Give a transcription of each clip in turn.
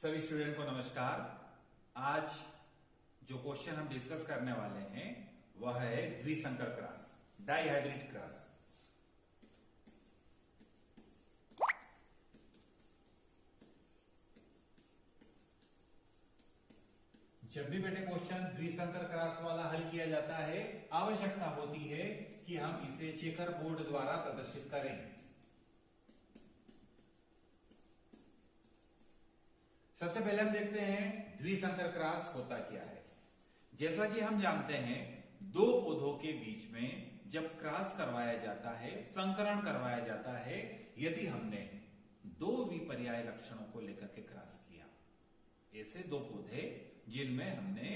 सभी स्टूडेंट को नमस्कार। आज जो क्वेश्चन हम डिस्कस करने वाले हैं वह है द्विसंकर क्रॉस, डाइहाइब्रिड क्रॉस। जब भी बेटे क्वेश्चन द्विसंकर क्रॉस वाला हल किया जाता है, आवश्यकता होती है कि हम इसे चेकर बोर्ड द्वारा प्रदर्शित करें। सबसे पहले हम देखते हैं द्विसंकर क्रॉस होता क्या है। जैसा कि हम जानते हैं, दो पौधों के बीच में जब क्रॉस करवाया जाता है, संकरण करवाया जाता है, यदि हमने दो विपर्याय लक्षणों को लेकर के क्रॉस किया, ऐसे दो पौधे जिनमें हमने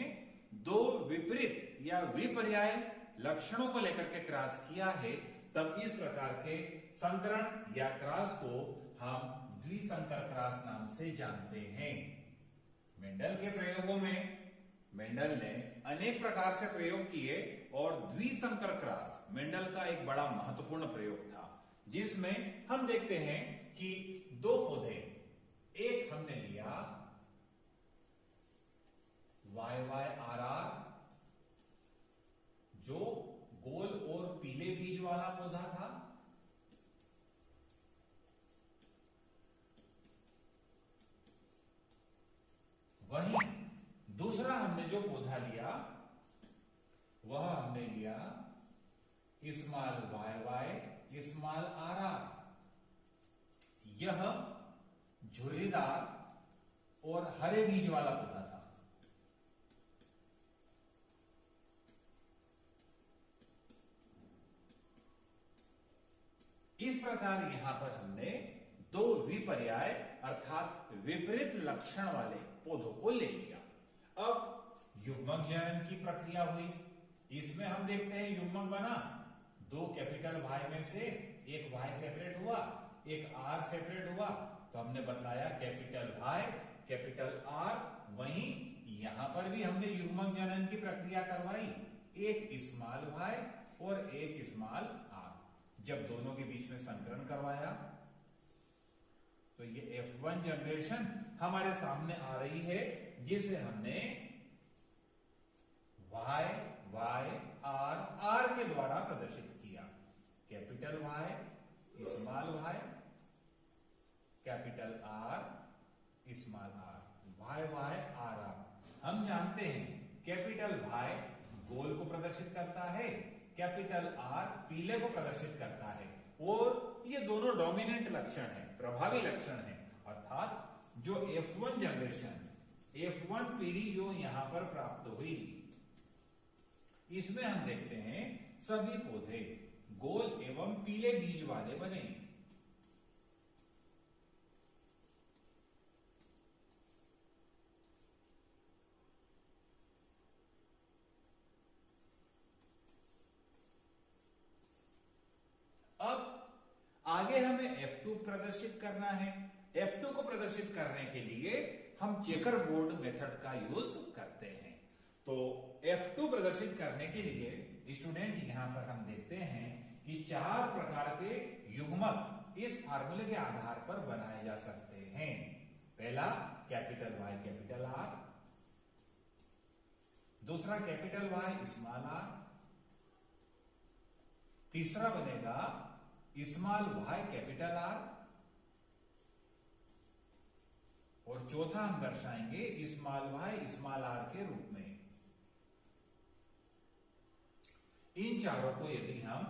दो विपरीत या विपर्याय लक्षणों को लेकर के क्रॉस किया है, तब इस प्रकार के संकरण या क्रॉस को हम द्विसंकर क्रॉस नाम से जानते हैं। मेंडल के प्रयोगों में मेंडल ने अनेक प्रकार से प्रयोग किए और द्विसंकर क्रॉस मेंडल का एक बड़ा महत्वपूर्ण प्रयोग था, जिसमें हम देखते हैं कि दो पौधे, एक हमने लिया YYRR जो गोल और पीले बीज वाला पौधा था, वहीं दूसरा हमने जो पौधा लिया वह हमने लिया स्मॉल YY स्मॉल RR। यह झुर्रीदार और हरे बीज वाला पौधा था। इस प्रकार यहां पर हमने दो विपर्याय अर्थात विपरीत लक्षण वाले पौधों को ले लिया। अब युग्मक जनन की प्रक्रिया हुई। इसमें हम देखते हैं युग्मक बना, दो कैपिटल Y में से एक Y सेपरेट हुआ, एक R सेपरेट हुआ, तो हमने बतलाया कैपिटल Y कैपिटल R। वहीं यहां पर भी हमने युग्मक जनन की प्रक्रिया करवाई, एक स्मॉल y और एक स्मॉल r। जब दोनों के बीच में संकरण करवाया तो ये F1 जनरेशन हमारे सामने आ रही है, जिसे हमने Y Y R R के द्वारा प्रदर्शित किया। Capital Y small y capital R small r, Y Y R R। हम जानते हैं कैपिटल Y गोल को प्रदर्शित करता है, कैपिटल R पीले को प्रदर्शित करता है, और ये दोनों डोमिनेंट लक्षण है, प्रभावी लक्षण है। अर्थात जो F1 जनरेशन, F1 पीढ़ी जो यहां पर प्राप्त हुई, इसमें हम देखते हैं सभी पौधे गोल एवं पीले बीज वाले बने। अब आगे हमें F2 प्रदर्शित करना है। F2 को प्रदर्शित करने के लिए हम चेकर बोर्ड मेथड का यूज करते हैं। तो F2 प्रदर्शित करने के लिए स्टूडेंट यहां पर हम देखते हैं कि चार प्रकार के युग्मक इस फार्मूले के आधार पर बनाए जा सकते हैं। पहला कैपिटल Y कैपिटल R, दूसरा कैपिटल Y स्मॉल r, तीसरा बनेगा स्मॉल y कैपिटल R, और चौथा हम दर्शाएंगे स्मॉल y स्मॉल r के रूप में। इन चारों को यदि हम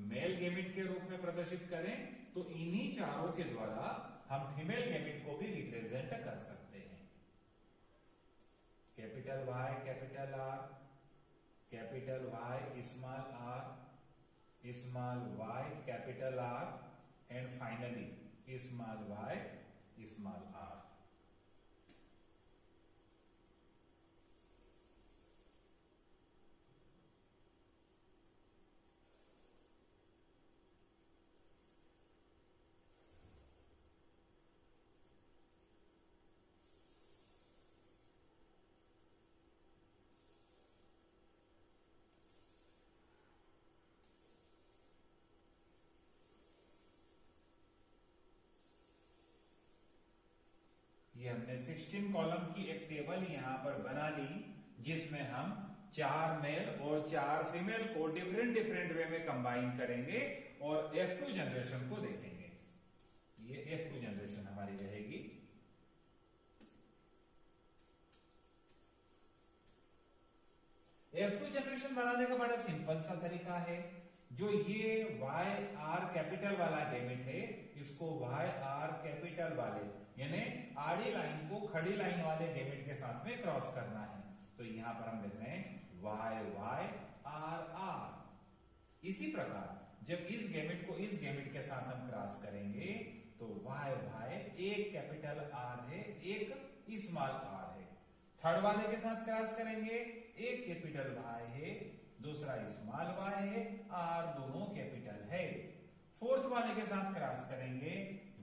मेल गैमेट के रूप में प्रदर्शित करें तो इन्हीं चारों के द्वारा हम फीमेल गैमेट को भी रिप्रेजेंट कर सकते हैं। Capital Y capital R, capital Y small r, small y capital R, and finally small y small r। ये हमने 16 कॉलम की एक टेबल यहां पर बना ली, जिसमें हम 4 मेल और 4 फीमेल को डिफरेंट डिफरेंट वे में कंबाइन करेंगे और F2 जनरेशन को देखेंगे। ये F2 जनरेशन हमारी रहेगी। F2 जनरेशन बनाने का बड़ा सिंपल सा तरीका है। जो ये YR कैपिटल वाला गैमेट है, इसको YR कैपिटल वाले यानी आड़ी लाइन को खड़ी लाइन वाले गैमेट के साथ में क्रॉस करना है। तो यहां पर हम लिख रहे हैं YYRR। इसी प्रकार जब इस गैमेट को इस गैमेट के साथ हम क्रॉस करेंगे तो YY एक कैपिटल R है, एक स्मॉल r है। थर्ड वाले के साथ क्रॉस करेंगे, एक कैपिटल Y है, दूसरा स्मॉल y है, R दोनों कैपिटल है। फोर्थ वाले के साथ क्रॉस करेंगे,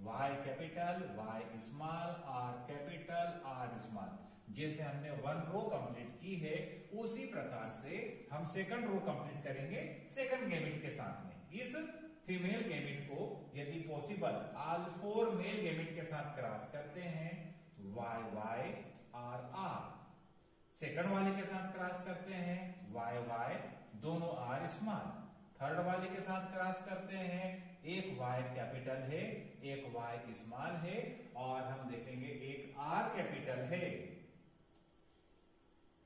Y capital, Y small, R capital, R small. जैसे हमने 1 रो कंप्लीट की है, उसी प्रकार से हम सेकंड रो कंप्लीट करेंगे सेकंड गैमेट के साथ में। इस फीमेल गैमेट को यदि पॉसिबल ऑल 4 मेल गैमेट के साथ क्रॉस करते हैं, YYRR। सेकंड वाले के साथ क्रॉस करते हैं, YY दोनों R स्मॉल। थर्ड वाले के साथ क्रॉस करते हैं, एक Y कैपिटल है, एक Y स्मॉल है, और हम देखेंगे एक R कैपिटल है,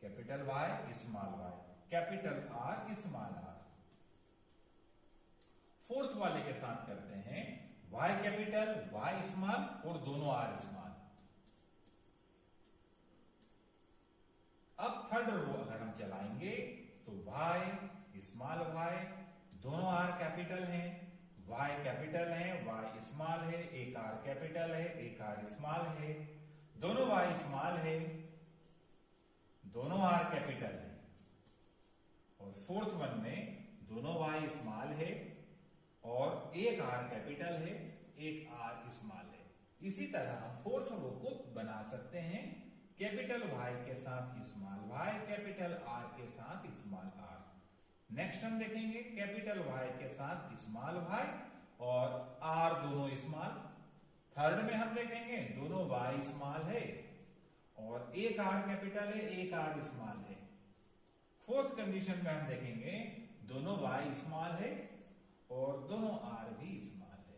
capital Y small y, capital R small r। Fourth वाले के साथ करते हैं Y कैपिटल, Y स्मॉल और दोनों R स्मॉल। अब थर्ड रो अगर हम चलाएंगे तो Y स्मॉल y, दोनों R कैपिटल हैं, Y कैपिटल है, Y स्मॉल है, एक R कैपिटल है, एक R स्मॉल है, दोनों Y स्मॉल है, दोनों R कैपिटल है। और फोर्थ वन में दोनों Y स्मॉल है और एक R कैपिटल है, एक R स्मॉल है। इसी तरह हम फोर्थ रो को बना सकते हैं, कैपिटल Y के साथ स्मॉल y, कैपिटल R के साथ स्मॉल r। नेक्स्ट हम देखेंगे कैपिटल Y के साथ स्मॉल y और R दोनों स्मॉल। थर्ड में हम देखेंगे दोनों Y स्मॉल है और एक R कैपिटल है, एक R स्मॉल है। फोर्थ कंडीशन में हम देखेंगे दोनों Y स्मॉल है और दोनों R भी स्मॉल है।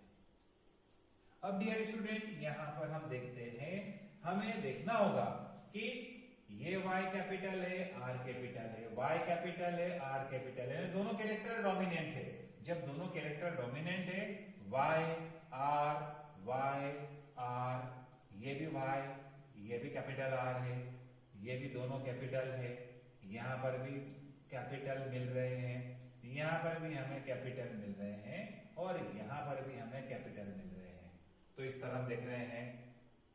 अब डियर स्टूडेंट, यहां पर हम देखते हैं, हमें देखना होगा कि ये Y कैपिटल है, R कैपिटल है, Y कैपिटल है, R कैपिटल है, दोनों कैरेक्टर डोमिनेंट है। जब दोनों कैरेक्टर डोमिनेंट है, Y R, ये भी Y, ये भी कैपिटल R है, ये भी दोनों कैपिटल है, यहां पर भी कैपिटल मिल रहे हैं, यहां पर भी हमें कैपिटल मिल रहे हैं और यहां पर भी हमें कैपिटल मिल रहे हैं। तो इस तरह हम देख रहे हैं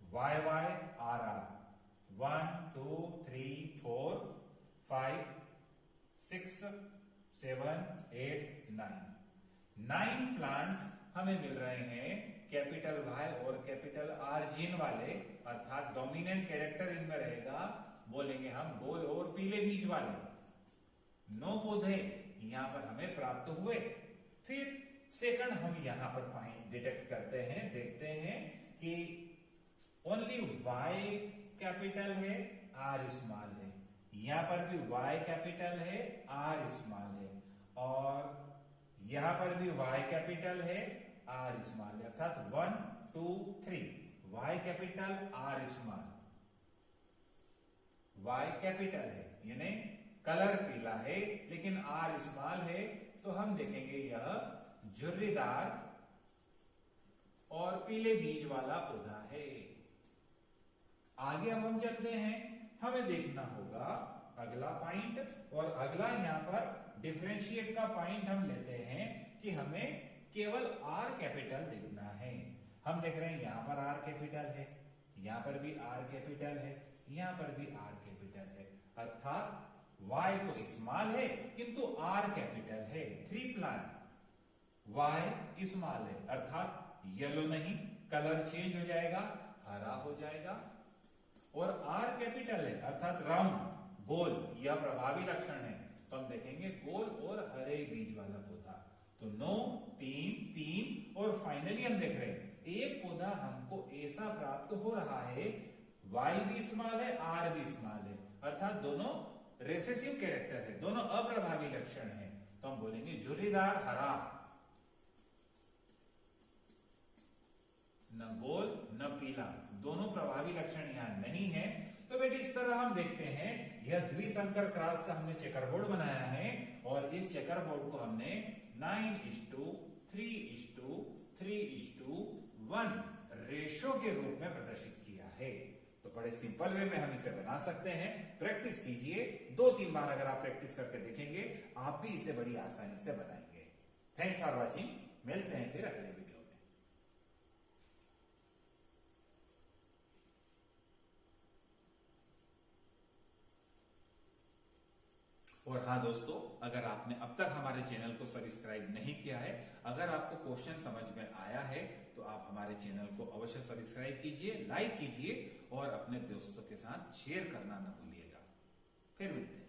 YYRR 1 2 3 4 5 6 7 8 9 प्लांट्स हमें मिल रहे हैं कैपिटल Y और कैपिटल R जीन वाले, अर्थात डोमिनेंट कैरेक्टर इनमें रहेगा, बोलेंगे हम गोल और पीले बीज वाले। 9 पौधे यहां पर हमें प्राप्त हुए। फिर सेकंड हम यहां पर डिटेक्ट करते हैं, देखते हैं कि ओनली Y कैपिटल है, R स्मॉल है, यहां पर भी Y कैपिटल है, R स्मॉल है, और यहां पर भी Y कैपिटल है, R स्मॉल है, अर्थात 1 2 3 Y capital, R small, Y capital है, यानी कलर पीला है लेकिन R स्मॉल है, तो हम देखेंगे यह झुर्रीदार और पीले बीज वाला पौधा है। आगे अब हम चलते हैं, हमें देखना होगा अगला पॉइंट, और अगला यहां पर डिफरेंशिएट का पॉइंट हम लेते हैं कि हमें केवल R कैपिटल देखना है। हम देख रहे हैं यहां पर R कैपिटल है, यहां पर भी R कैपिटल है, यहां पर भी R कैपिटल है, अर्थात Y तो स्मॉल है किंतु R कैपिटल है। 3 प्लांट Y स्मॉल है, अर्थात येलो नहीं, कलर चेंज हो जाएगा, हरा हो जाएगा, और R कैपिटल है अर्थात राउंड गोल, यह प्रभावी लक्षण है। तो हम देखेंगे गोल और हरे बीज वाला पौधा। तो 9 3 3 और फाइनली हम देख रहे हैं एक पौधा हमको ऐसा प्राप्त हो रहा है वाई भी स्मॉल है, आर भी स्मॉल है, अर्थात दोनों रेसेसिव कैरेक्टर है, दोनों अप्रभावी लक्षण है। तो हम बोलेंगे झुर्रीदार हरा, न गोल न पीला, दोनों प्रभावी लक्षण यहां नहीं है। तो बेटे इस तरह हम देखते हैं यह द्विसंकर क्रॉस का हमने चेकरबोर्ड बनाया है और इस चेकरबोर्ड को हमने 9:3:3:1 रेशो के रूप में प्रदर्शित किया है। तो बड़े सिंपल वे में हम इसे बना सकते हैं। प्रैक्टिस कीजिए, 2-3 बार अगर आप प्रैक्टिस करके देखेंगे आप भी इसे बड़ी आसानी से बनाएंगे। थैंक्स फॉर वॉचिंग, मिलते हैं फिर अगले वीडियो में। और हाँ दोस्तों, अगर आपने अब तक हमारे चैनल को सब्सक्राइब नहीं किया है, अगर आपको क्वेश्चन समझ में आया है तो आप हमारे चैनल को अवश्य सब्सक्राइब कीजिए, लाइक कीजिए और अपने दोस्तों के साथ शेयर करना न भूलिएगा। फिर मिलते हैं।